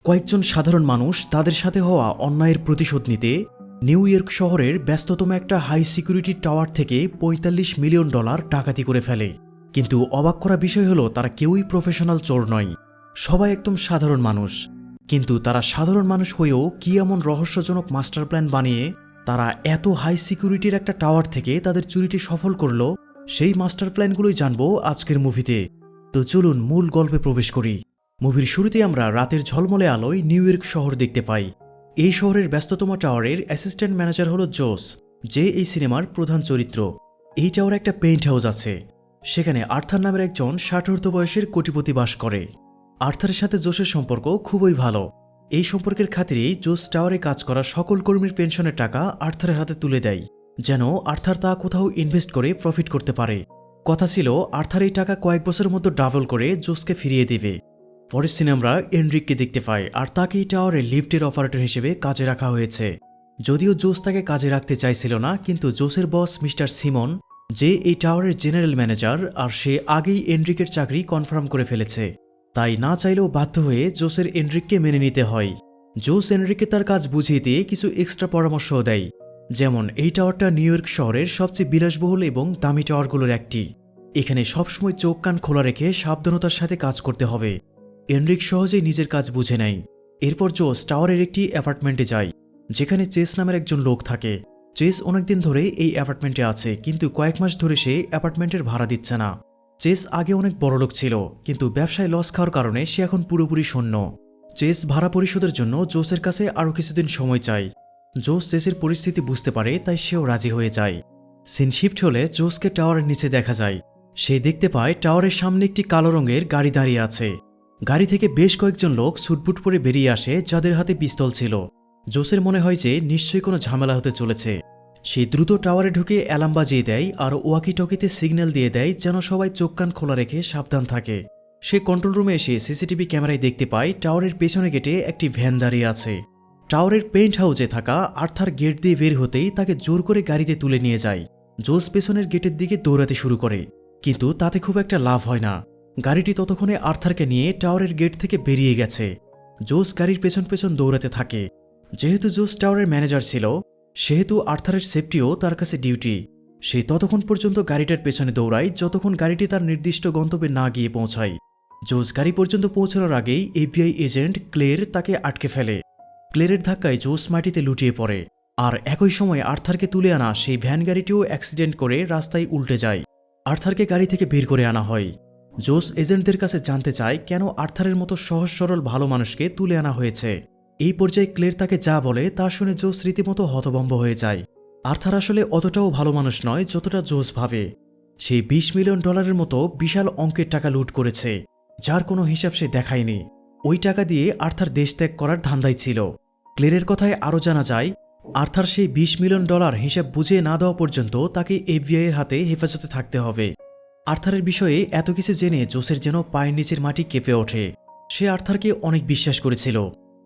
কয়েকজন সাধারণ মানুষ তাদের সাথে হওয়া অন্যায়ের প্রতিশোধ নিতে নিউ ইয়র্ক শহরের ব্যস্ততম একটা হাই সিকিউরিটি টাওয়ার থেকে $৪৫ মিলিয়ন ডাকাতি করে ফেলে। কিন্তু অবাক করা বিষয় হলো তারা কেউই প্রফেশনাল চোর নয়, সবাই একদম সাধারণ মানুষ। কিন্তু তারা সাধারণ মানুষ হয়েও কি এমন রহস্যজনক মাস্টার প্ল্যান বানিয়ে তারা এত হাই সিকিউরিটির একটা টাওয়ার থেকে তাদের চুরিটি সফল করলো, সেই মাস্টার প্ল্যানগুলোই জানবো আজকের মুভিতে। তো চলুন মূল গল্পে প্রবেশ করি। মুভির শুরুতে আমরা রাতের ঝলমলে আলোয় নিউ ইয়র্ক শহর দেখতে পাই। এই শহরের ব্যস্ততম টাওয়ারের অ্যাসিস্ট্যান্ট ম্যানেজার হলো জোস, যে এই সিনেমার প্রধান চরিত্র। এই টাওয়ারে একটা পেইন্ট হাউস আছে, সেখানে আর্থার নামের একজন 60 বয়সের কোটিপতি বাস করে। আর্থারের সাথে জোসের সম্পর্ক খুবই ভালো। এই সম্পর্কের খাতিরেই জোস টাওয়ারে কাজ করা সকল কর্মীর পেনশনের টাকা আর্থারের হাতে তুলে দেয়, যেন আর্থার তা কোথাও ইনভেস্ট করে প্রফিট করতে পারে। কথা ছিল আর্থার এই টাকা কয়েক বছরের মধ্যে ডাবল করে জোসকে ফিরিয়ে দেবে। পরের সিনে আমরা এনরিককে দেখতে পাই, আর তাকে এই টাওয়ারে লিফটের অপারেটর হিসেবে কাজে রাখা হয়েছে। যদিও জোস তাকে কাজে রাখতে চাইছিল না, কিন্তু জোসের বস মিস্টার সিমন, যে এই টাওয়ারের জেনারেল ম্যানেজার, আর সে আগেই এনরিকের চাকরি কনফার্ম করে ফেলেছে। তাই না চাইলেও বাধ্য হয়ে জোসের এনরিককে মেনে নিতে হয়। জোস এনরিককে তার কাজ বুঝিয়ে দিয়ে কিছু এক্সট্রা পরামর্শও দেয়, যেমন এই টাওয়ারটা নিউ ইয়র্ক শহরের সবচেয়ে বিলাসবহুল এবং দামি টাওয়ারগুলোর একটি। এখানে সবসময় চোখ কান খোলা রেখে সাবধানতার সাথে কাজ করতে হবে। এনরিক সহজেই নিজের কাজ বুঝে নেয়। এরপর জোস টাওয়ারের একটি অ্যাপার্টমেন্টে যায়, যেখানে চেস নামের একজন লোক থাকে। চেস অনেকদিন ধরে এই অ্যাপার্টমেন্টে আছে, কিন্তু কয়েক মাস ধরে সে অ্যাপার্টমেন্টের ভাড়া দিচ্ছে না। চেস আগে অনেক বড়লোক ছিল, কিন্তু ব্যবসায় লস খাওয়ার কারণে সে এখন পুরোপুরি শূন্য। চেস ভাড়া পরিশোধের জন্য জোসের কাছে আরও কিছুদিন সময় চায়। জোস চেসের পরিস্থিতি বুঝতে পারে, তাই সেও রাজি হয়ে যায়। সিন শিফট হলে জোসকে টাওয়ারের নিচে দেখা যায়। সে দেখতে পায় টাওয়ারের সামনে একটি কালো রঙের গাড়ি দাঁড়িয়ে আছে। গাড়ি থেকে বেশ কয়েকজন লোক সুটবুট পরে বেরিয়ে আসে, যাদের হাতে পিস্তল ছিল। জোসের মনে হয় যে নিশ্চয়ই কোনো ঝামেলা হতে চলেছে। সে দ্রুত টাওয়ারে ঢুকে অ্যালার্ম বাজিয়ে দেয় আর ওয়াকি টকিতে সিগন্যাল দিয়ে দেয় যেন সবাই চোখ কান খোলা রেখে সাবধান থাকে। সে কন্ট্রোল রুমে এসে সিসিটিভি ক্যামেরায় দেখতে পায় টাওয়ারের পেছনে গেটে একটি ভ্যান দাঁড়িয়ে আছে। টাওয়ারের পেইন্ট হাউসে থাকা আর্থার গেট দিয়ে বের হতেই তাকে জোর করে গাড়িতে তুলে নিয়ে যায়। জোস পেছনের গেটের দিকে দৌড়াতে শুরু করে, কিন্তু তাতে খুব একটা লাভ হয় না। গাড়িটি ততক্ষণে আর্থারকে নিয়ে টাওয়ারের গেট থেকে বেরিয়ে গেছে। জোস গাড়ির পেছন পেছন দৌড়াতে থাকে। যেহেতু জোস টাওয়ারের ম্যানেজার ছিল, সেহেতু আর্থারের সেফটিও তার কাছে ডিউটি। সে ততক্ষণ পর্যন্ত গাড়িটার পেছনে দৌড়ায় যতক্ষণ গাড়িটি তার নির্দিষ্ট গন্তব্যে না গিয়ে পৌঁছায়। জোস গাড়ি পর্যন্ত পৌঁছানোর আগেই এফবিআই এজেন্ট ক্লের তাকে আটকে ফেলে। ক্লেরের ধাক্কায় জোস মাটিতে লুটিয়ে পড়ে, আর একই সময় আর্থারকে তুলে আনা সেই ভ্যান গাড়িটিও অ্যাক্সিডেন্ট করে রাস্তায় উল্টে যায়। আর্থারকে গাড়ি থেকে বের করে আনা হয়। জোস এজেন্টদের কাছে জানতে চায় কেন আর্থারের মতো সহজ সরল ভালো মানুষকে তুলে আনা হয়েছে। এই পর্যায়ে ক্লের তাকে যা বলে তা শুনে জোস রীতিমতো হতভম্ব হয়ে যায়। আর্থার আসলে অতটাও ভালো মানুষ নয় যতটা জোস ভাবে। সে $20 মিলিয়ন মতো বিশাল অঙ্কের টাকা লুট করেছে, যার কোনো হিসাব সে দেখায়নি। ওই টাকা দিয়ে আর্থার দেশ ত্যাগ করার ধান্দায় ছিল। ক্লেরের কথায় আরও জানা যায়, আর্থার সেই $20 মিলিয়ন হিসাব বুঝিয়ে না দেওয়া পর্যন্ত তাকে এফবিআই এর হাতে হেফাজতে থাকতে হবে। আর্থারের বিষয়ে এত কিছু জেনে জোসের যেন পায়ের নিচের মাটি কেঁপে ওঠে। সে আর্থারকে অনেক বিশ্বাস করেছিল।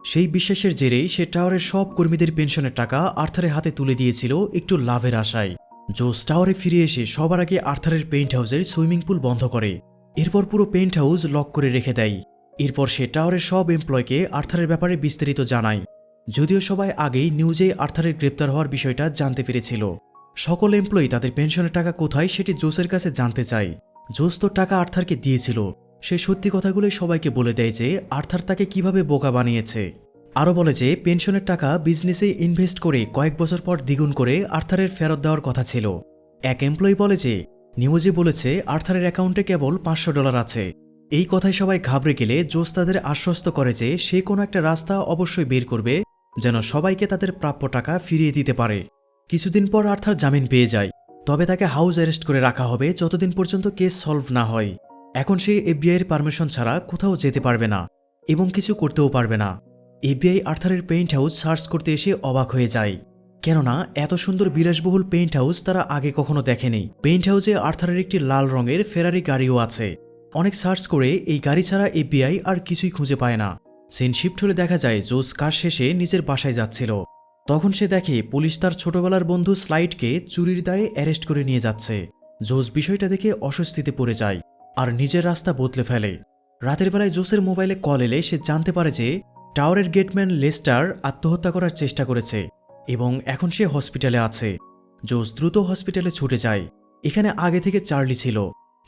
সেই বিশ্বাসের জেরেই সে টাওয়ারের সব কর্মীদের পেনশনের টাকা আর্থারের হাতে তুলে দিয়েছিল একটু লাভের আশায়। জোস টাওয়ারে ফিরে এসে সবার আগে আর্থারের পেইন্ট হাউসের সুইমিং পুল বন্ধ করে। এরপর পুরো পেইন্ট হাউস লক করে রেখে দেয়। এরপর সে টাওয়ারের সব এমপ্লয়কে আর্থারের ব্যাপারে বিস্তারিত জানায়। যদিও সবাই আগেই নিউজে আর্থারের গ্রেপ্তার হওয়ার বিষয়টা জানতে পেরেছিল। সকল এমপ্লয়ি তাদের পেনশনের টাকা কোথায় সেটি জোসের কাছে জানতে চায়। জোস তো টাকা আর্থারকে দিয়েছিল। সে সত্যি কথাগুলোই সবাইকে বলে দেয় যে আর্থার তাকে কিভাবে বোকা বানিয়েছে। আরও বলে যে পেনশনের টাকা বিজনেসে ইনভেস্ট করে কয়েক বছর পর দ্বিগুণ করে আর্থারের ফেরত দেওয়ার কথা ছিল। এক এমপ্লয়ি বলে যে নিউজে বলেছে আর্থারের অ্যাকাউন্টে কেবল $500 আছে। এই কথায় সবাই ঘাবড়ে গেলে জোস তাদের আশ্বস্ত করে যে সে কোনো একটা রাস্তা অবশ্যই বের করবে যেন সবাইকে তাদের প্রাপ্য টাকা ফিরিয়ে দিতে পারে। কিছুদিন পর আর্থার জামিন পেয়ে যায়, তবে তাকে হাউস অ্যারেস্ট করে রাখা হবে যতদিন পর্যন্ত কেস সলভ না হয়। এখন সে এফবিআই এর পারমিশন ছাড়া কোথাও যেতে পারবে না এবং কিছু করতেও পারবে না। এফবিআই আর্থারের পেইন্ট হাউস সার্চ করতে এসে অবাক হয়ে যায়, কেননা এত সুন্দর বিলাসবহুল পেইন্ট হাউস তারা আগে কখনো দেখেনি। পেইন্ট হাউসে আর্থারের একটি লাল রঙের ফেরারি গাড়িও আছে। অনেক সার্চ করে এই গাড়ি ছাড়া এফবিআই আর কিছুই খুঁজে পায় না। সিন শিফট হলে দেখা যায় জোস কাজ শেষে নিজের বাসায় যাচ্ছিল। তখন সে দেখে পুলিশ তার ছোটবেলার বন্ধু স্লাইডকে চুরির দায়ে অ্যারেস্ট করে নিয়ে যাচ্ছে। জোস বিষয়টা দেখে অস্বস্তিতে পড়ে যায় আর নিজের রাস্তা বদলে ফেলে। রাতের বেলায় জোসের মোবাইলে কল এলে সে জানতে পারে যে টাওয়ারের গেটম্যান লেস্টার আত্মহত্যা করার চেষ্টা করেছে এবং এখন সে হসপিটালে আছে। জোস দ্রুত হসপিটালে ছুটে যায়। এখানে আগে থেকে চার্লি ছিল।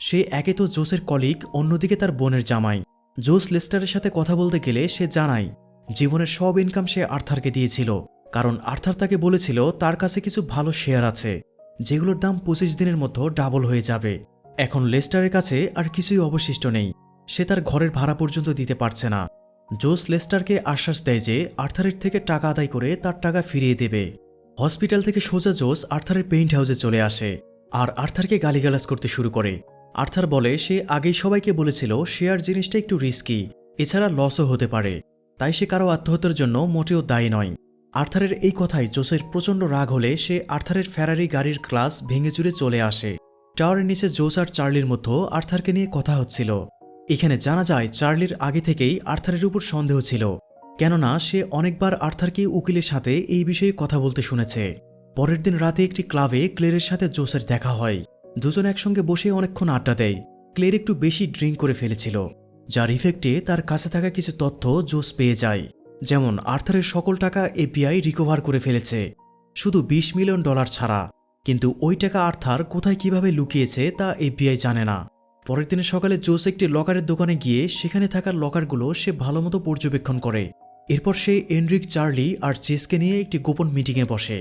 সে একে তো জোসের কলিগ, অন্যদিকে তার বোনের জামাই। জোস লেস্টারের সাথে কথা বলতে গেলে সে জানায় জীবনের সব ইনকাম সে আর্থারকে দিয়েছিল, কারণ আর্থার তাকে বলেছিল তার কাছে কিছু ভালো শেয়ার আছে যেগুলোর দাম 25 দিনের মধ্যে ডাবল হয়ে যাবে। এখন লেস্টারের কাছে আর কিছুই অবশিষ্ট নেই। সে তার ঘরের ভাড়া পর্যন্ত দিতে পারছে না। জোস লেস্টারকে আশ্বাস দেয় যে আর্থারের থেকে টাকা আদায় করে তার টাকা ফিরিয়ে দেবে। হসপিটাল থেকে সোজা জোস আর্থারের পেইন্ট হাউসে চলে আসে আর আর্থারকে গালিগালাজ করতে শুরু করে। আর্থার বলে সে আগেই সবাইকে বলেছিল শেয়ার জিনিসটা একটু রিস্কি, এছাড়া লসও হতে পারে, তাই সে কারো আত্মহত্যার জন্য মোটেও দায়ী নয়। আর্থারের এই কথায় জোসের প্রচণ্ড রাগ হলে সে আর্থারের ফেরারি গাড়ির গ্লাস ভেঙে চুরে চলে আসে। টাওয়ারের নিচে জোস আর চার্লির মধ্যে আর্থারকে নিয়ে কথা হচ্ছিল। এখানে জানা যায় চার্লির আগে থেকেই আর্থারের উপর সন্দেহ ছিল, কেননা সে অনেকবার আর্থারকে উকিলের সাথে এই বিষয়ে কথা বলতে শুনেছে। পরের দিন রাতে একটি ক্লাবে ক্লেরের সাথে জোসের দেখা হয়। দুজন একসঙ্গে বসে অনেকক্ষণ আড্ডা দেয়। ক্লের একটু বেশি ড্রিঙ্ক করে ফেলেছিল, যার ইফেক্টে তার কাছে থাকা কিছু তথ্য জোস পেয়ে যায়। যেমন আর্থারের সকল টাকা এফবিআই রিকভার করে ফেলেছে, শুধু $20 মিলিয়ন ছাড়া। কিন্তু ওই টাকা আর্থার কোথায় কিভাবে লুকিয়েছে তা এফবিআই জানে না। পরের দিনে সকালে জোস একটি লকারের দোকানে গিয়ে সেখানে থাকা লকারগুলো সে ভালোমতো পর্যবেক্ষণ করে। এরপর সে এনরিক, চার্লি আর চেসকে নিয়ে একটি গোপন মিটিংয়ে বসে।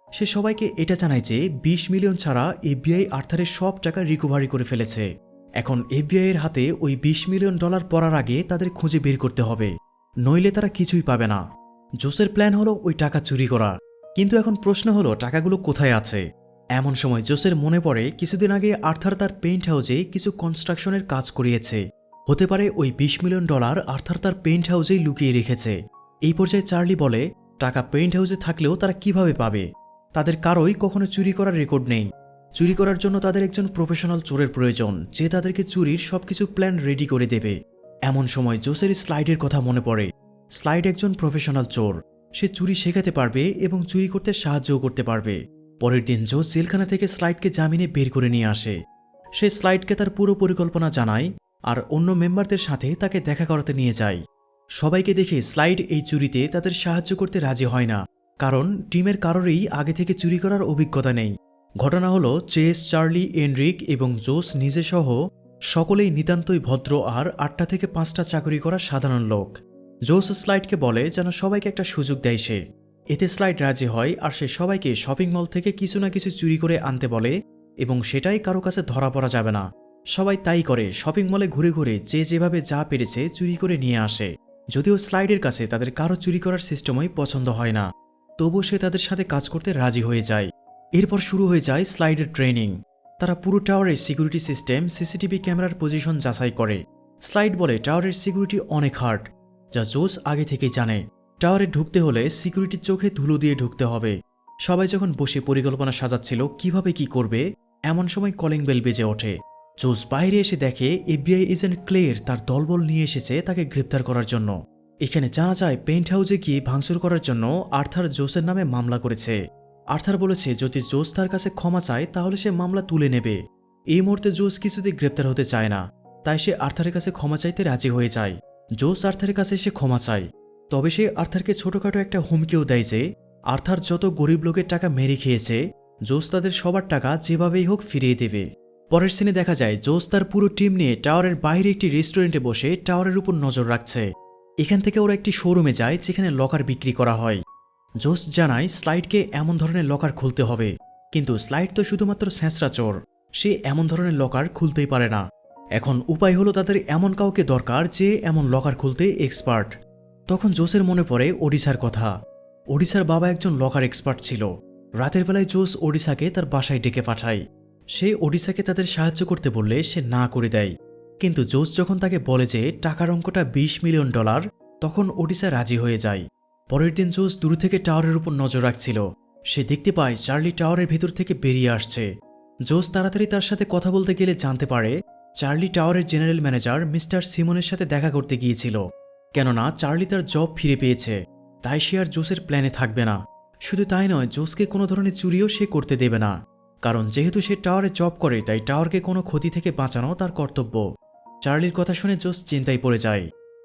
সে সবাইকে এটা জানায় যে 20 মিলিয়ন ছাড়া এফবিআই আর্থারের সব টাকা রিকভারি করে ফেলেছে। এখন এফবিআই এর হাতে ওই $20 মিলিয়ন পড়ার আগে তাদের খুঁজে বের করতে হবে, নইলে তারা কিছুই পাবে না। জোসের প্ল্যান হলো ওই টাকা চুরি করা, কিন্তু এখন প্রশ্ন হলো টাকাগুলো কোথায় আছে। এমন সময় জোসের মনে পড়ে কিছুদিন আগে আর্থার তার পেইন্ট হাউসে কিছু কনস্ট্রাকশনের কাজ করিয়েছে। হতে পারে ওই $20 মিলিয়ন আর্থার তার পেইন্ট হাউসেই লুকিয়ে রেখেছে। এই পর্যায়ে চার্লি বলে টাকা পেইন্ট হাউসে থাকলেও তারা কিভাবে পাবে? তাদের কারোই কখনো চুরি করার রেকর্ড নেই। চুরি করার জন্য তাদের একজন প্রফেশনাল চোরের প্রয়োজন, যে তাদেরকে চুরির সবকিছু প্ল্যান রেডি করে দেবে। এমন সময় জোসের স্লাইডের কথা মনে পড়ে। স্লাইড একজন প্রফেশনাল চোর, সে চুরি শেখাতে পারবে এবং চুরি করতে সাহায্যও করতে পারবে। পরের দিন জোস জেলখানা থেকে স্লাইডকে জামিনে বের করে নিয়ে আসে। সে স্লাইডকে তার পুরো পরিকল্পনা জানায় আর অন্য মেম্বারদের সাথে তাকে দেখা করাতে নিয়ে যায়। সবাইকে দেখে স্লাইড এই চুরিতে তাদের সাহায্য করতে রাজি হয় না, কারণ টিমের কারোরই আগে থেকে চুরি করার অভিজ্ঞতা নেই। ঘটনা হলো চেস, চার্লি, এনরিক এবং জোস নিজে সহ সকলেই নিতান্তই ভদ্র আর 8টা থেকে 5টা চাকরি করা সাধারণ লোক। জোস স্লাইডকে বলে যেন সবাইকে একটা সুযোগ দেয় সে। এতে স্লাইড রাজি হয় আর সে সবাইকে শপিং মল থেকে কিছু না কিছু চুরি করে আনতে বলে এবং সেটাই কারো কাছে ধরা পড়া যাবে না। সবাই তাই করে, শপিং মলে ঘুরে ঘুরে যে যেভাবে যা পেরেছে চুরি করে নিয়ে আসে। যদিও স্লাইডের কাছে তাদের কারো চুরি করার সিস্টেমই পছন্দ হয় না, তবুও সে তাদের সাথে কাজ করতে রাজি হয়ে যায়। এরপর শুরু হয়ে যায় স্লাইডের ট্রেনিং। তারা পুরো টাওয়ারের সিকিউরিটি সিস্টেম, সিসিটিভি ক্যামেরার পজিশন যাচাই করে। স্লাইড বলে টাওয়ারের সিকিউরিটি অনেক হার্ড, যা জোস আগে থেকেই জানে। টাওয়ারে ঢুকতে হলে সিকিউরিটির চোখে ধুলো দিয়ে ঢুকতে হবে। সবাই যখন বসে পরিকল্পনা সাজাচ্ছিল কিভাবে কি করবে, এমন সময় কলিং বেল বেজে ওঠে। জোস বাইরে এসে দেখে এফবিআই এজেন্ট ক্লের তার দলবল নিয়ে এসেছে তাকে গ্রেপ্তার করার জন্য। এখানে জানা যায় পেইন্ট হাউসে গিয়ে ভাঙচুর করার জন্য আর্থার জোসের নামে মামলা করেছে। আর্থার বলেছে যদি জোস তার কাছে ক্ষমা চায় তাহলে সে মামলা তুলে নেবে। এই মুহূর্তে জোস কিছুতেই গ্রেপ্তার হতে চায় না, তাই সে আর্থারের কাছে ক্ষমা চাইতে রাজি হয়ে যায়। জোস আর্থারের কাছে সে ক্ষমা চায়, তবে সে আর্থারকে ছোটখাটো একটা হুমকিও দেয় যে আর্থার যত গরিব লোকের টাকা মেরে খেয়েছে জোস তাদের সবার টাকা যেভাবেই হোক ফিরিয়ে দেবে। পরের সিনে দেখা যায় জোস তার পুরো টিম নিয়ে টাওয়ারের বাইরে একটি রেস্টুরেন্টে বসে টাওয়ারের উপর নজর রাখছে। এখান থেকে ওরা একটি শোরুমে যায় যেখানে লকার বিক্রি করা হয়। জোস জানায় স্লাইডকে এমন ধরনের লকার খুলতে হবে, কিন্তু স্লাইড তো শুধুমাত্র স্যাঁচরা চোর, সে এমন ধরনের লকার খুলতেই পারে না। এখন উপায় হলো তাদের এমন কাউকে দরকার যে এমন লকার খুলতে এক্সপার্ট। তখন জোসের মনে পড়ে ওডিসার কথা। ওডিসার বাবা একজন লকার এক্সপার্ট ছিল। রাতের বেলায় জোস ওডিসাকে তার বাসায় ডেকে পাঠায়। সে ওডিসাকে তাদের সাহায্য করতে বললে সে না করে দেয়, কিন্তু জোস যখন তাকে বলে যে টাকার অঙ্কটা $20 মিলিয়ন, তখন ওডিসা রাজি হয়ে যায়। পরের দিন জোস দূর থেকে টাওয়ারের উপর নজর রাখছিল। সে দেখতে পায় চার্লি টাওয়ারের ভেতর থেকে বেরিয়ে আসছে। জোস তাড়াতাড়ি তার সাথে কথা বলতে গেলে জানতে পারে চার্লি টাওয়ারের জেনারেল ম্যানেজার মিস্টার সিমনের সাথে দেখা করতে গিয়েছিল। কেননা চার্লি তার জব ফিরে পেয়েছে, তাই সে আর জোসের প্ল্যানে থাকবে না। শুধু তাই নয়, জোসকে কোনো ধরনের চুরিও সে করতে দেবে না, কারণ যেহেতু সে টাওয়ারে জব করে তাই টাওয়ারকে কোনো ক্ষতি থেকে বাঁচানো তার কর্তব্য। চার্লির কথা শুনে জোস চিন্তায় পড়ে যায়।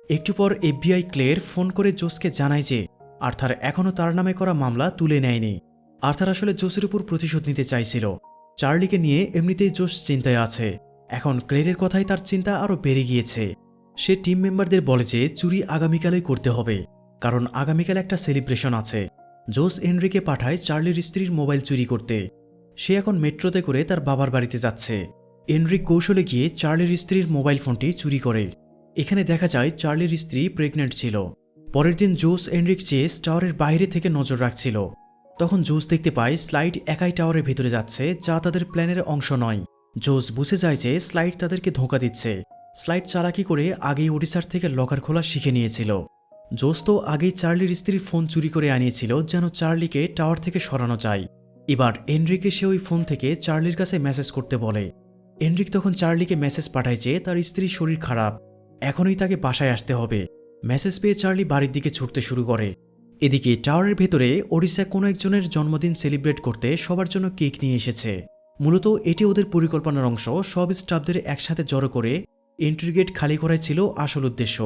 একটু পর এফবিআই ক্লেয়ার ফোন করে জোসকে জানায় যে আর্থার এখনও তার নামে করা মামলা তুলে নেয়নি। আর্থার আসলে জোসের উপর প্রতিশোধ নিতে চাইছিল। চার্লিকে নিয়ে এমনিতেই জোস চিন্তায় আছে, এখন ক্লেয়ারের কথাই তার চিন্তা আরও বেড়ে গিয়েছে। সে টিম মেম্বারদের বলে যে চুরি আগামীকালই করতে হবে, কারণ আগামীকাল একটা সেলিব্রেশন আছে। জোস এনরিকে পাঠায় চার্লির স্ত্রীর মোবাইল চুরি করতে। সে এখন মেট্রোতে করে তার বাবার বাড়িতে যাচ্ছে। এনরিক কৌশলে গিয়ে চার্লির স্ত্রীর মোবাইল ফোনটি চুরি করে। এখানে দেখা যায় চার্লির স্ত্রী প্রেগন্যান্ট ছিল। পরের দিন জোস এনরিক চেস টাওয়ারের বাইরে থেকে নজর রাখছিল। তখন জোস দেখতে পায় স্লাইড একাই টাওয়ারের ভিতরে যাচ্ছে, যা তাদের প্ল্যানের অংশ নয়। জোস বুঝে যায় যে স্লাইড তাদেরকে ধোঁকা দিচ্ছে। স্লাইড চালাকি করে আগেই ওডিসার থেকে লকার খোলা শিখে নিয়েছিল। জোস তো আগেই চার্লির স্ত্রীর ফোন চুরি করে আনিয়েছিল যেন চার্লিকে টাওয়ার থেকে সরানো যায়। এবার এনরিকে সে ওই ফোন থেকে চার্লির কাছে মেসেজ করতে বলে। এনরিক তখন চার্লিকে মেসেজ পাঠায় যে তার স্ত্রীর শরীর খারাপ, এখনই তাকে বাসায় আসতে হবে। মেসেজ পেয়ে চার্লি বাড়ির দিকে ছুটতে শুরু করে। এদিকে টাওয়ারের ভেতরে ওডিসা কোনো একজনের জন্মদিন সেলিব্রেট করতে সবার জন্য কেক নিয়ে এসেছে। মূলত এটি ওদের পরিকল্পনার অংশ। সব স্টাফদের একসাথে জড়ো করে এন্ট্রি গেট খালি করাই ছিল আসল উদ্দেশ্য।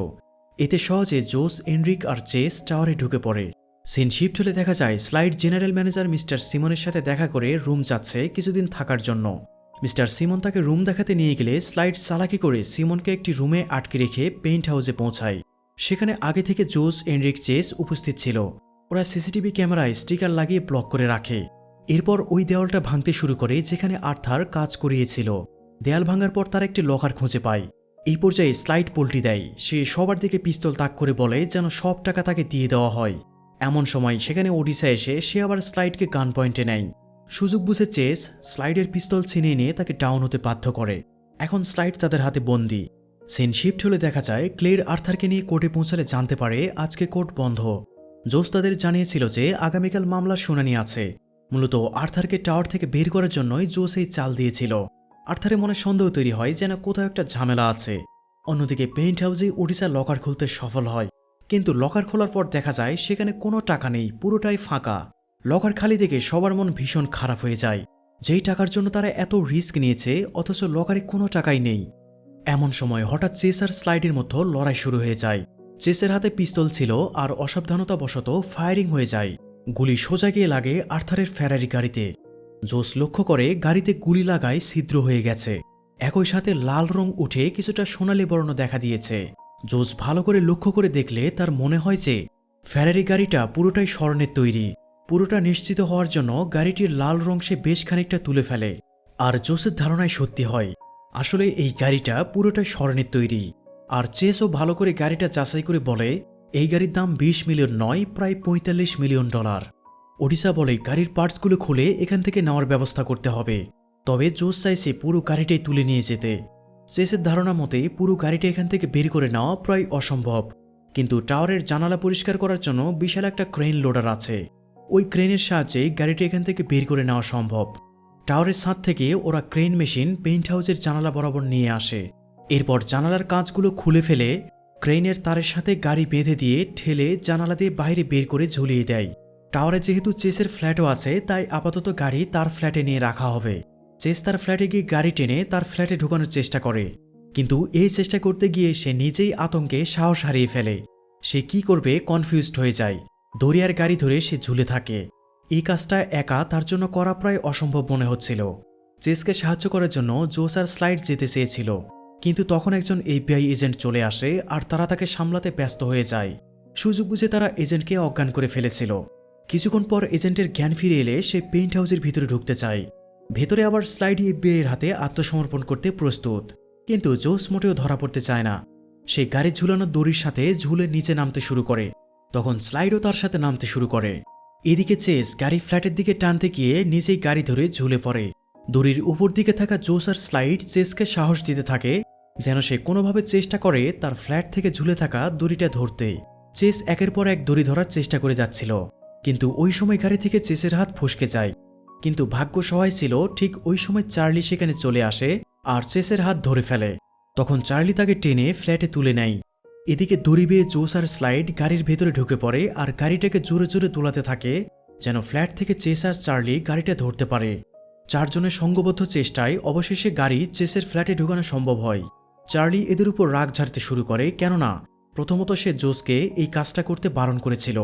এতে সহজে জোস, এনরিক আর চেস টাওয়ারে ঢুকে পড়ে। সিন শিফট হলে দেখা যায় স্লাইড জেনারেল ম্যানেজার মিস্টার সিমনের সাথে দেখা করে রুম যাচ্ছে কিছুদিন থাকার জন্য। মিস্টার সিমন তাকে রুম দেখাতে নিয়ে গেলে স্লাইড চালাকি করে সিমনকে একটি রুমে আটকে রেখে পেইন্ট হাউসে পৌঁছায়। সেখানে আগে থেকে জোস, এনরিক, চেস উপস্থিত ছিল। ওরা সিসিটিভি ক্যামেরায় স্টিকার লাগিয়ে ব্লক করে রাখে। এরপর ওই দেওয়ালটা ভাঙতে শুরু করে যেখানে আর্থার কাজ করিয়েছিল। দেয়াল ভাঙার পর তার একটি লকার খুঁজে পায়। এই পর্যায়ে স্লাইড পল্টি দেয়। সে সবার দিকে পিস্তল তাক করে বলে যেন সব টাকা তাকে দিয়ে দেওয়া হয়। এমন সময় সেখানে ওডিসা এসে সে আবার স্লাইডকে গান পয়েন্টে নেয়। সুযোগ বুঝে চেস স্লাইডের পিস্তল ছিনিয়ে নিয়ে তাকে ডাউন হতে বাধ্য করে। এখন স্লাইড তাদের হাতে বন্দী। সিন শিফট হলে দেখা যায় ক্লেয়ার আর্থারকে নিয়ে কোর্টে পৌঁছালে জানতে পারে আজকে কোর্ট বন্ধ। জোস তাদের জানিয়েছিল যে আগামীকাল মামলার শুনানি আছে। মূলত আর্থারকে টাওয়ার থেকে বের করার জন্যই জোস এই চাল দিয়েছিল। আর্থারের মনে সন্দেহ তৈরি হয় যেন কোথাও একটা ঝামেলা আছে। অন্যদিকে পেইন্ট হাউসে ওডিসা লকার খুলতে সফল হয়, কিন্তু লকার খোলার পর দেখা যায় সেখানে কোনো টাকা নেই, পুরোটাই ফাঁকা। লকার খালি দেখে সবার মন ভীষণ খারাপ হয়ে যায়। যেই টাকার জন্য তারা এত রিস্ক নিয়েছে, অথচ লকারে কোনো টাকাই নেই। এমন সময় হঠাৎ চেস আর স্লাইডের মধ্যে লড়াই শুরু হয়ে যায়। চেসের হাতে পিস্তল ছিল আর অসাবধানতাবশত ফায়ারিং হয়ে যায়। গুলি সোজা গিয়ে লাগে আর্থারের ফেরারি গাড়িতে। জোস লক্ষ্য করে গাড়িতে গুলি লাগায় ছিদ্র হয়ে গেছে। একই সাথে লাল রং উঠে কিছুটা সোনালি বর্ণ দেখা দিয়েছে। জোস ভালো করে লক্ষ্য করে দেখলে তার মনে হয় যে ফেরারি গাড়িটা পুরোটাই স্বর্ণের তৈরি। পুরোটা নিশ্চিত হওয়ার জন্য গাড়িটির লাল রং সে বেশ খানিকটা তুলে ফেলে। আর জোসের ধারণায় সত্যি হয়, আসলে এই গাড়িটা পুরোটাই স্বর্ণের তৈরি। আর চেসও ভালো করে গাড়িটা যাচাই করে বলে এই গাড়ির দাম 20 মিলিয়ন নয়, প্রায় $45 মিলিয়ন। ওডিসা বলে গাড়ির পার্টসগুলো খুলে এখান থেকে নেওয়ার ব্যবস্থা করতে হবে। তবে জোস চাইছে পুরো গাড়িটাই তুলে নিয়ে যেতে। চেসের ধারণা মতে পুরো গাড়িটা এখান থেকে বের করে নেওয়া প্রায় অসম্ভব, কিন্তু টাওয়ারের জানালা পরিষ্কার করার জন্য বিশাল একটা ক্রেন লোডার আছে। ওই ক্রেনের সাহায্যে গাড়িটা এখান থেকে বের করে নেওয়া সম্ভব। টাওয়ারের ছাদ থেকে ওরা ক্রেন মেশিন পেইন্ট হাউসের জানালা বরাবর নিয়ে আসে। এরপর জানালার কাঁচগুলো খুলে ফেলে ক্রেনের তারের সাথে গাড়ি বেঁধে দিয়ে ঠেলে জানালা দিয়ে বাইরে বের করে ঝুলিয়ে দেয়। টাওয়ারে যেহেতু চেসের ফ্ল্যাটও আছে, তাই আপাতত গাড়ি তার ফ্ল্যাটে নিয়ে রাখা হবে। চেস তার ফ্ল্যাটে গিয়ে গাড়ি টেনে তার ফ্ল্যাটে ঢোকানোর চেষ্টা করে, কিন্তু এই চেষ্টা করতে গিয়ে সে নিজেই আতঙ্কে সাহস হারিয়ে ফেলে। সে কি করবে কনফিউজড হয়ে যায়। দড়িয়ার গাড়ি ধরে সে ঝুলে থাকে। এই কাজটা একা তার জন্য করা প্রায় অসম্ভব মনে হচ্ছিল। চেসকে সাহায্য করার জন্য জোস আর স্লাইড যেতে চেয়েছিল, কিন্তু তখন একজন এফবিআই এজেন্ট চলে আসে আর তারা তাকে সামলাতে ব্যস্ত হয়ে যায়। সুযোগ বুঝে তারা এজেন্টকে অজ্ঞান করে ফেলেছিল। কিছুক্ষণ পর এজেন্টের জ্ঞান ফিরে এলে সে পেইন্ট হাউসের ভিতরে ঢুকতে চায়। ভেতরে আবার স্লাইড এফবিআই এর হাতে আত্মসমর্পণ করতে প্রস্তুত, কিন্তু জোস মোটেও ধরা পড়তে চায় না। সে গাড়ি ঝুলানো দড়ির সাথে ঝুলে নিচে নামতে শুরু করে। তখন স্লাইডও তার সাথে নামতে শুরু করে। এদিকে চেস গাড়ি ফ্ল্যাটের দিকে টানতে গিয়ে নিজেই গাড়ি ধরে ঝুলে পড়ে। দড়ির উপর দিকে থাকা জোস আর স্লাইড চেসকে সাহস দিতে থাকে যেন সে কোনোভাবে চেষ্টা করে তার ফ্ল্যাট থেকে ঝুলে থাকা দড়িটা ধরতে। চেস একের পর এক দড়ি ধরার চেষ্টা করে যাচ্ছিল, কিন্তু ওই সময় গাড়ি থেকে চেসের হাত ফসকে যায়। কিন্তু ভাগ্য সহায় ছিল, ঠিক ওই সময় চার্লি সেখানে চলে আসে আর চেসের হাত ধরে ফেলে। তখন চার্লি তাকে টেনে ফ্ল্যাটে তুলে নেয়। এদিকে দড়ি বেয়ে জোস আর স্লাইড গাড়ির ভেতরে ঢুকে পড়ে আর গাড়িটাকে জোরে জোরে দোলাতে থাকে যেন ফ্ল্যাট থেকে চেস আর চার্লি গাড়িটা ধরতে পারে। চারজনের সঙ্গবদ্ধ চেষ্টায় অবশেষে গাড়ি চেসের ফ্ল্যাটে ঢোকানো সম্ভব হয়। চার্লি এদের উপর রাগ ঝাড়তে শুরু করে, কেননা প্রথমত সে জোসকে এই কাজটা করতে বারণ করেছিল,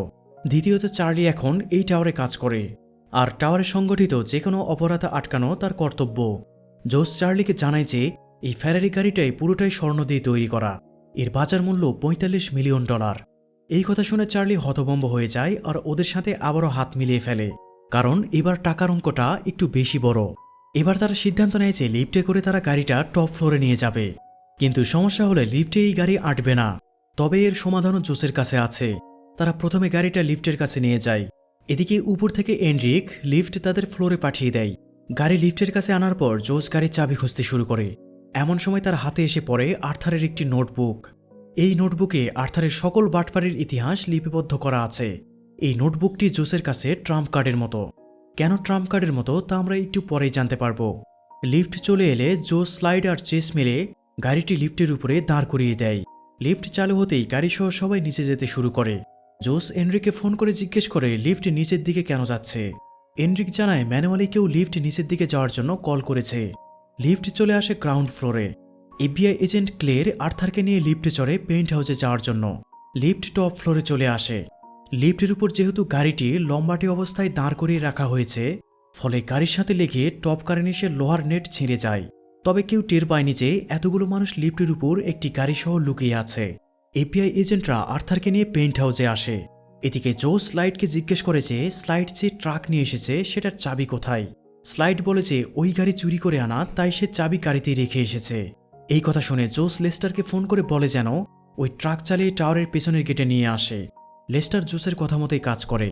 দ্বিতীয়ত চার্লি এখন এই টাওয়ারে কাজ করে, আর টাওয়ারে সংগঠিত যে কোনো অপরাধ আটকানো তার কর্তব্য। জোস চার্লিকে জানায় যে এই ফেরারি গাড়িটাই পুরোটাই স্বর্ণ দিয়ে তৈরি করা, এর বাজার মূল্য $45 মিলিয়ন। এই কথা শুনে চার্লি হতভম্ব হয়ে যায় আর ওদের সাথে আবারও হাত মিলিয়ে ফেলে, কারণ এবার টাকার অঙ্কটা একটু বেশি বড়। এবার তারা সিদ্ধান্ত নেয় যে লিফটে করে তারা গাড়িটা টপ ফ্লোরে নিয়ে যাবে, কিন্তু সমস্যা হলে লিফটে এই গাড়ি আটবে না। তবে এর সমাধানও জোসের কাছে আছে। তারা প্রথমে গাড়িটা লিফটের কাছে নিয়ে যায়। এদিকে উপর থেকে এনরিক লিফট তাদের ফ্লোরে পাঠিয়ে দেয়। গাড়ি লিফটের কাছে আনার পর জোস গাড়ির চাবি খুঁজতে শুরু করে। এমন সময় তার হাতে এসে পড়ে আর্থারের একটি নোটবুক। এই নোটবুকে আর্থারের সকল বাটপাড়ির ইতিহাস লিপিবদ্ধ করা আছে। এই নোটবুকটি জোসের কাছে ট্রাম্প কার্ডের মতো। কেন ট্রাম্প কার্ডের মতো তা আমরা একটু পরেই জানতে পারবো। লিফট চলে এলে জোস স্লাইড আর চেস মিলে গাড়িটি লিফটের উপরে দাঁড় করিয়ে দেয়। লিফট চালু হতেই গাড়িসহ সবাই নিচে যেতে শুরু করে। জোস এনরিককে ফোন করে জিজ্ঞেস করে লিফট নিচের দিকে কেন যাচ্ছে। এনরিক জানায় ম্যানুয়ালি কেউ লিফট নিচের দিকে যাওয়ার জন্য কল করেছে। লিফট চলে আসে গ্রাউন্ড ফ্লোরে। এফবিআই এজেন্ট ক্লের আর্থারকে নিয়ে লিফটে চড়ে পেইন্ট হাউসে যাওয়ার জন্য। লিফট টপ ফ্লোরে চলে আসে। লিফটের উপর যেহেতু গাড়িটি লম্বাটে অবস্থায় দাঁড় করিয়ে রাখা হয়েছে, ফলে গাড়ির সাথে লেগে টপ কারেন্সের লোহার নেট ছিঁড়ে যায়। তবে কেউ টের পায়নি যে এতগুলো মানুষ লিফটের উপর একটি গাড়িসহ লুকিয়ে আছে। এফবিআই এজেন্টরা আর্থারকে নিয়ে পেইন্ট হাউসে আসে। এদিকে জোস স্লাইডকে জিজ্ঞেস করে যে স্লাইড যে ট্রাক নিয়ে এসেছে সেটার চাবি কোথায়। স্লাইড বলে যে ওই গাড়ি চুরি করে আনা, তাই সে চাবি গাড়িতেই রেখে এসেছে। এই কথা শুনে জোস লেস্টারকে ফোন করে বলে যেন ওই ট্রাক চালিয়ে টাওয়ারের পেছনের গেটে নিয়ে আসে। লেস্টার জোসের কথা মতোই কাজ করে।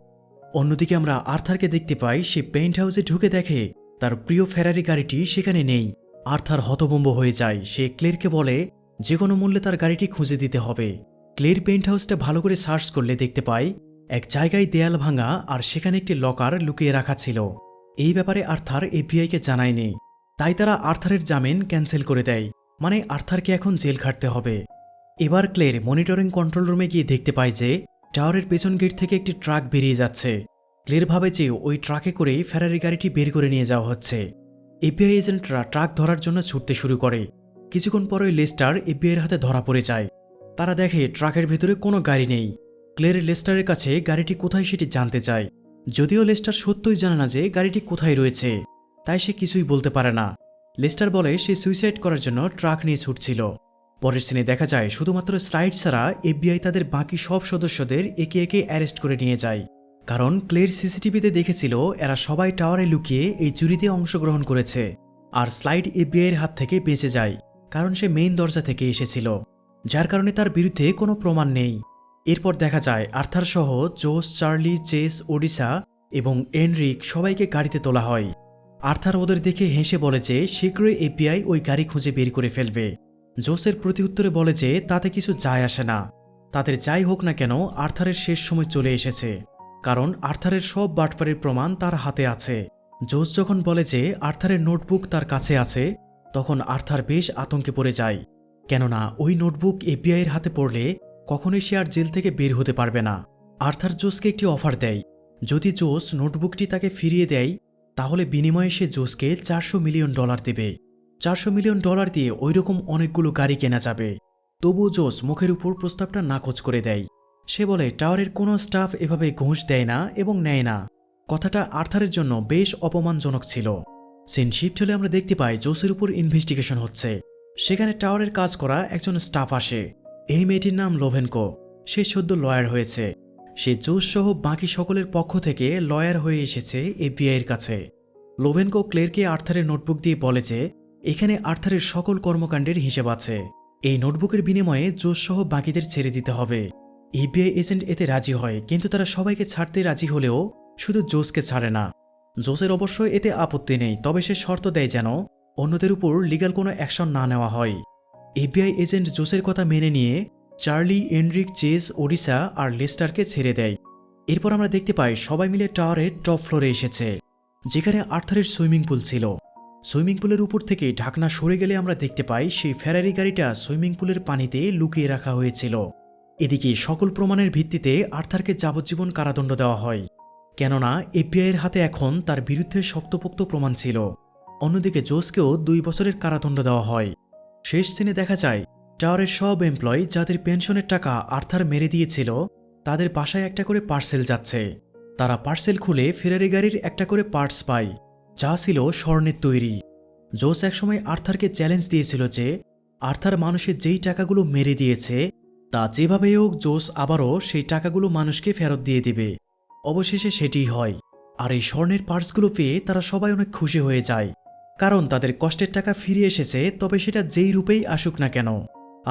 অন্যদিকে আমরা আর্থারকে দেখতে পাই, সে পেইন্ট হাউসে ঢুকে দেখে তার প্রিয় ফেরারি গাড়িটি সেখানে নেই। আর্থার হতভম্ব হয়ে যায়। সে ক্লেরকে বলে যে কোনো মূল্যে তার গাড়িটি খুঁজে দিতে হবে। ক্লের পেইন্ট হাউসটা ভালো করে সার্চ করলে দেখতে পায় এক জায়গায় দেয়াল ভাঙা আর সেখানে একটি লকার লুকিয়ে রাখা ছিল। এই ব্যাপারে আর্থার এফবিআইকে জানায়নি, তাই তারা আর্থারের জামিন ক্যান্সেল করে দেয়। মানে আর্থারকে এখন জেল খাটতে হবে। এবার ক্লের মনিটরিং কন্ট্রোল রুমে গিয়ে দেখতে পায় যে টাওয়ারের পেছন গেট থেকে একটি ট্রাক বেরিয়ে যাচ্ছে। ক্লের ভাবে যে ওই ট্রাকে করেই ফেরারি গাড়িটি বের করে নিয়ে যাওয়া হচ্ছে। এফবিআই এজেন্টরা ট্রাক ধরার জন্য ছুটতে শুরু করে। কিছুক্ষণ পরে লেস্টার এফবিআইয়ের হাতে ধরা পড়ে যায়। তারা দেখে ট্রাকের ভেতরে কোনো গাড়ি নেই। ক্লের লেস্টারের কাছে গাড়িটি কোথায় সেটি জানতে চায়, যদিও লেস্টার সত্যই জানে না যে গাড়িটি কোথায় রয়েছে, তাই সে কিছুই বলতে পারে না। লেস্টার বলে সে সুইসাইড করার জন্য ট্রাক নিয়ে ছুটছিল। পরের সিনে দেখা যায় শুধুমাত্র স্লাইড ছাড়া এফবিআই তাদের বাকি সব সদস্যদের একে একে অ্যারেস্ট করে নিয়ে যায়, কারণ ক্লের সিসিটিভিতে দেখেছিল এরা সবাই টাওয়ারে লুকিয়ে এই চুরিতে অংশগ্রহণ করেছে। আর স্লাইড এফবিআইয়ের হাত থেকে বেঁচে যায়, কারণ সে মেইন দরজা থেকে এসেছিল, যার কারণে তার বিরুদ্ধে কোনো প্রমাণ নেই। এরপর দেখা যায় আর্থার সহ জোস, চার্লি, চেস, ওডিসা এবং এনরিক সবাইকে গাড়িতে তোলা হয়। আর্থার ওদের দেখে হেসে বলে যে শীঘ্রই এফবিআই ওই গাড়ি খুঁজে বের করে ফেলবে। জোসের প্রতিউত্তরে বলে যে তাতে কিছু যায় আসে না, তাদের যাই হোক না কেন আর্থারের শেষ সময় চলে এসেছে, কারণ আর্থারের সব বাটপাড়ির প্রমাণ তার হাতে আছে। জোস যখন বলে যে আর্থারের নোটবুক তার কাছে আছে, তখন আর্থার বেশ আতঙ্কে পড়ে যায়, কেননা ওই নোটবুক এফবিআইয়ের হাতে পড়লে কখনোই সে আর জেল থেকে বের হতে পারবে না। আর্থার জোসকে একটি অফার দেয়, যদি জোস নোটবুকটি তাকে ফিরিয়ে দেয় তাহলে বিনিময়ে সে জোসকে $400 মিলিয়ন দেবে। $400 মিলিয়ন দিয়ে ওইরকম অনেকগুলো গাড়ি কেনা যাবে। তবুও জোস মুখের উপর প্রস্তাবটা নাকচ করে দেয়। সে বলে টাওয়ারের কোনো স্টাফ এভাবে ঘুষ দেয় না এবং নেয় না। কথাটা আর্থারের জন্য বেশ অপমানজনক ছিল। সিন শিফট হলে আমরা দেখতে পাই জোসের উপর ইনভেস্টিগেশন হচ্ছে। সেখানে টাওয়ারের কাজ করা একজন স্টাফ আসে। এই মেয়েটির নাম লোভেনকো। সে সদ্য লয়ার হয়েছে। সে জোস সহ বাকি সকলের পক্ষ থেকে লয়ার হয়ে এসেছে এফবিআইয়ের কাছে। লোভেনকো ক্লেরকে আর্থারের নোটবুক দিয়ে বলে যে এখানে আর্থারের সকল কর্মকাণ্ডের হিসেব আছে। এই নোটবুকের বিনিময়ে জোস সহ বাকিদের ছেড়ে দিতে হবে। এফবিআই এজেন্ট এতে রাজি হয়, কিন্তু তারা সবাইকে ছাড়তে রাজি হলেও শুধু জোসকে ছাড়ে না। জোসের অবশ্য এতে আপত্তি নেই, তবে সে শর্ত দেয় যেন অন্যদের উপর লিগ্যাল কোনো অ্যাকশন না নেওয়া হয়। এফবিআই এজেন্ট জোসের কথা মেনে নিয়ে চার্লি, এনরিক, চেস, ওডিসা আর লেস্টারকে ছেড়ে দেয়। এরপর আমরা দেখতে পাই সবাই মিলে টাওয়ারের টপ ফ্লোরে এসেছে, যেখানে আর্থারের সুইমিং পুল ছিল। সুইমিং পুলের উপর থেকে ঢাকনা সরে গেলে আমরা দেখতে পাই সেই ফেরারি গাড়িটা সুইমিং পুলের পানিতে লুকিয়ে রাখা হয়েছিল। এদিকে সকল প্রমাণের ভিত্তিতে আর্থারকে যাবজ্জীবন কারাদণ্ড দেওয়া হয়, কেননা এফবিআইয়ের হাতে এখন তার বিরুদ্ধে শক্তপোক্ত প্রমাণ ছিল। অন্যদিকে জোসকেও 2 বছরের কারাদণ্ড দেওয়া হয়। শেষ সিনে দেখা যায় টাওয়ারের সব এমপ্লয়ি যাদের পেনশনের টাকা আর্থার মেরে দিয়েছিল তাদের বাসায় একটা করে পার্সেল যাচ্ছে। তারা পার্সেল খুলে ফেরারি গাড়ির একটা করে পার্টস পায়, যা ছিল স্বর্ণের তৈরি। জোস একসময় আর্থারকে চ্যালেঞ্জ দিয়েছিল যে আর্থার মানুষের যেই টাকাগুলো মেরে দিয়েছে তা যেভাবেই হোক জোস আবারও সেই টাকাগুলো মানুষকে ফেরত দিয়ে দেবে। অবশেষে সেটিই হয়, আর এই স্বর্ণের পার্টসগুলো পেয়ে তারা সবাই অনেক খুশি হয়ে যায়, কারণ তাদের কষ্টের টাকা ফিরে এসেছে, তবে সেটা যেই রূপেই আসুক না কেন।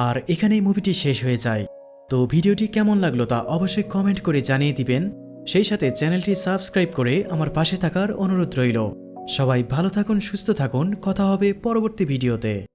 আর এখানেই মুভিটি শেষ হয়ে যায়। তো ভিডিওটি কেমন লাগলো তা অবশ্যই কমেন্ট করে জানিয়ে দিবেন। সেই সাথে চ্যানেলটি সাবস্ক্রাইব করে আমার পাশে থাকার অনুরোধ রইল। সবাই ভালো থাকুন, সুস্থ থাকুন, কথা হবে পরবর্তী ভিডিওতে।